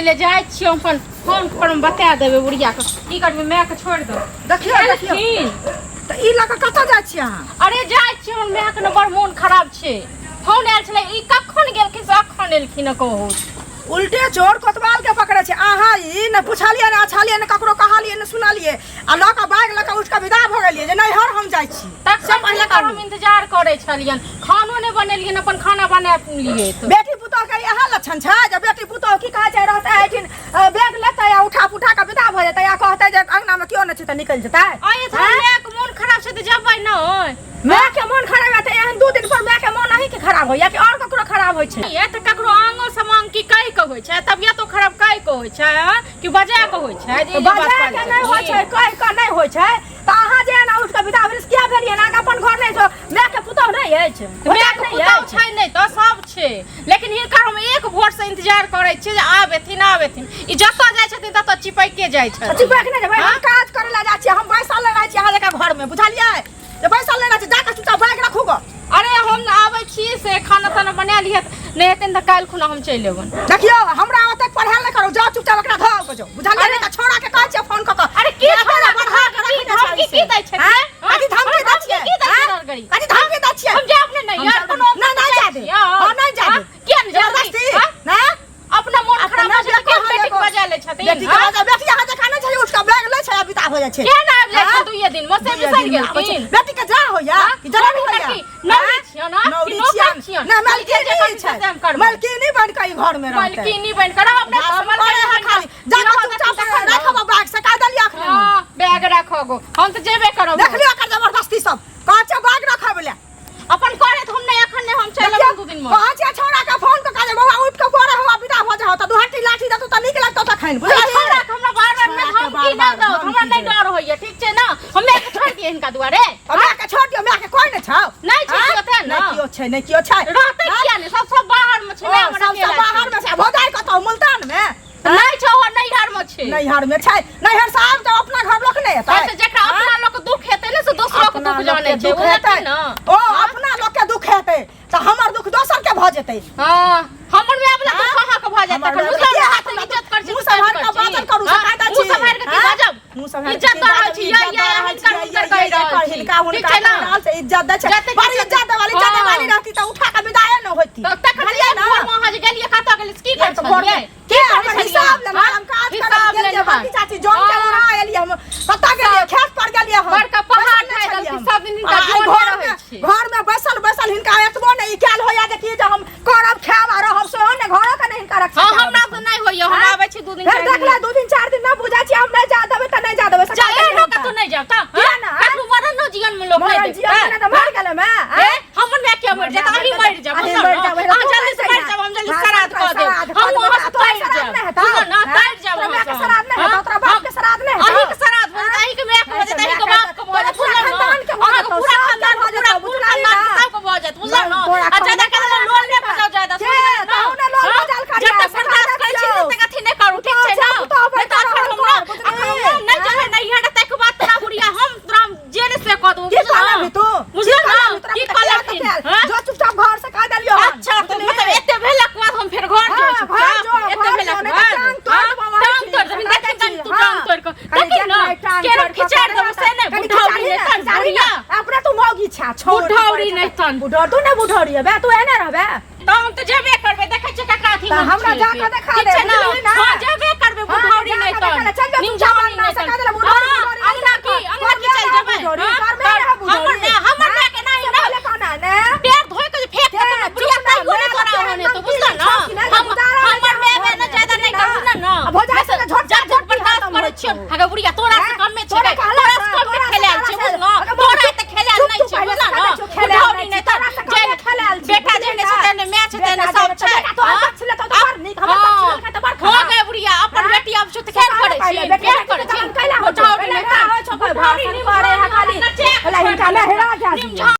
ले जाए छियो अपन फोन पर में बता देबे बुढ़िया के की करबे मैं के छोड़ दो देखियो देखियो त ई लक कत जाय छी अहाँ अरे जाय छियो मैं के न बड़ मन खराब छे फोन आयल छले ई कखन गेल कि अखन एलखिन कहू उल्टे चोर कोतवाल के पकड़े छे आहा ई न पुछलिए न अछालिए न ककरो कहलिए न सुनालिए आ लक बाग लक उसका विदा भ गेलिए जे नहीं हर हम जाय छी तक से पहले हम इंतजार करे छलियन खानो ने बनेलियन अपन खाना बना लिए तो बेटी पुतोह के यह लक्षण छै जे बेटी पुतोह की कहे छै रहता है कि बैग लेते या उठा पुठा के विदा भ जेतै या कहतै जे अंगना में क्यों न छै त निकल जेतै आये तो मैं के मन खराब छै त जबै न मैं के मन खराब है त एहन 2 दिन पर मैं के मन नहीं के खराब होय या कि और ककरो खराब होय छै ये त ककरो आंगो समांग की कई के होय छै तबियत तो खराब कई के होय छै कि बजा के होय छै जे बजा के नहीं होय छै कह के नहीं होय छै त अहाँ जे ना उठ के विदा भेल किया भेलिए ना अपन घर नहीं छो मैं के पुतोह नहीं है मैं के पुतोह छै नहीं त सब छै लेकिन हिनकर हम एक वोट से इंतजार करे छी जे आबेथिन ई जत्ता जाय छथिन तत्ता चिपैके जाय छै चिपैके नहीं जेबै हम काज करे ला जाय छी हम पैसा लगाय छी अहाँ लेका घर में बुझलिए जे पैसा लेना छै जाके चुपचाप बैग रखू गो अरे हम आबै छी से खाना ताना बना लियत नहीं हेतै त काल खुना हम चलि लेबन देखियो हमरा ओतक पढ़ाई ले करो जाओ चुपचाप एकरा घर के जाओ बुझलिए नहीं त छोड़ा के कहै छै फोन क के अरे की छोड़ा बढ़ा के रखने की दै छै कथि धमकी दै छियै कथि धमकी दै छियै हम जाब नहीं यार कोनो नहीं जा दे हां नहीं जा दे किया नहीं जबरदस्ती ना अपना मन खराब हो छै के बेटी बजा ले छथिन बेटी के बजा बेटी यहां देखा नहीं छै उसका बैग ले छै बिता हो जाय छै के ना आब जाय छै 2 दिन मसे बिसर गेलखिन बेटी के जा होया कि जरूरी होया नहीं छियो ना कि नौकर छियो ना मालकिनी छै मालकिनी बन के घर में रहते मालकिनी बन के रह अपने मालकिनी खाली जा चुपचाप रखो बैग से का दलिया अखने हां बैग रखो गो हम त जेबे करब देख लियो कर जबरदस्ती सब काचे बैग रखा बोले अपन करे त हम नहीं अखन नहीं हम चलब 2 दिन में काचे छोरा का फोन क काजे बाबा उठ के करे हुआ बिदा हो जा त दुहटी लाठी दतो त निक लगतो त खाइन बुझलिए छोरा हमरा बार-बार में हम की ना दो हमरा नहीं डर होइए ठीक छै ना हम के छोड़ दिए इनका दुआरे हमरा के छोड़ दियो मैं के कोई न छौ नहीं छै ओते ना नहीं कियो छै रहते किया नहीं सब बाहर में छै सब बाहर में छै भोजाई कतो मुल्तान में नहीं छौ नैहर में छै नैहर में छै नैहर साहब जब अपना घर लोक नहीं हेतै त जेकरा अपना लोक दुख हेतै ने से दोसरो के दुख जाने छै ओ हेतै ना ओ अपना लोक के दुख हेतै त हमर दुख दोसर के भ जेतै हां हमर में वाला दुख कहां के भ जेतै मुसलमान हाथ इज्जत कर छी मुंह संभाल के बात करू सकायदा छी मुंह संभाल के की बाजब मुंह संभाल इज्जत कर छी या हिनका हुनका नाल से इज्जत दै छै बड़ी इज्जत वाली रहती त उठा के विदाई न होती त तखन ना वहां जे गेलिए कत गेलिए की कर छलिए के हमर हिसाब ले हम काज कर गेलिए बाकी चाची जोन के उड़ा एलिए हम कत गेलिए खेत पर गेलिए हम बड़का पहाड़ ठाय गलती सब दिन हिनका जोर रहै छै घर में बैसल हिनका एतबो नहीं कैल होया जे की जे हम करब खाब आ रहब सेहो ने घर के नहीं हिनका रक्षा हां हमरा त नहीं होइए हम आबै छी 2 दिन 4 दिन देख ले 2 दिन 4 दिन ना बुझा छी हम नहीं जा देबै त नहीं जा देबै चले लोग तो नहीं जाता कखनो मरन न जीवन में लोग नहीं जीवन में मर गेले में हमर में क्या मर जाता अभी मर जा हां जल्दी से मर जा हम जल्दी श्राद्ध कर दे हम वहां से तैर जा ना तैर जा वहां से श्राद्ध नहीं है तोरा बाप के श्राद्ध नहीं है अही के श्राद्ध हो जाता अही के मैं हो जाता अही के बाप के हो जाता पूरा खानदान के हो जाता पूरा खानदान हो जाता पूरा खानदान सब को हो जाता बुझल ना अच्छा देख ले लोन में बजाओ जाता ताऊ ने लोन बजाल कर जब तक बर्दाश्त कर छी तब तक अथी नहीं करू ठीक छै ना नहीं तो हमरा नहीं जाने नहीं हट तक बात ना बुढ़िया हम तोरा जेल से क दू बुझल ना की कहलखिन जो चुपचाप घर से कह देलियो अच्छा तो मतलब एते भेलक बाद हम फिर घर जो एते भेलक टांग तोड़ जमीन देख तू टांग तोड़ के देखि ना केरो खिचाड़ दो से ने बुढ़ौरी ने तन बुढ़िया अपना तू मौगी छा छोड़ बुढ़ौरी नहीं तन बुढ़ौर तू ने बुढ़ौरी बे तू एने रहबे त हम त जेबे करबे देखै छ ककरा थी हमरा जाके देखा दे हां जेबे करबे बुढ़ौरी नहीं तन निमजानी नहीं तन अंगना की चल जेबे हमर में के नहीं ना पैर धोय के फेंक दे बुढ़िया नहीं गोने तोरा होने तो बुझला ना हमर में न ज्यादा नहीं कर ना भोजा से झट झट बर्दाश्त करे छ अगर बुढ़िया तोरा से कम में छ तोरा से कम में खेलाल छ बुझला तोरा त खेलाल नहीं छ बुझला ना बुढ़ौरी नहीं तन जे बेटा जेने से तेने मैच तेने सब छ तो पक्ष ले तो बार नहीं हमर पक्ष ले तो बार हो गए बुढ़िया अपन बेटी अब सुत खेल करे छी खेल करे छी बुढ़ौरी नहीं तन बुढ़ौरी नहीं मारे है खाली हिनका ले हेरा जा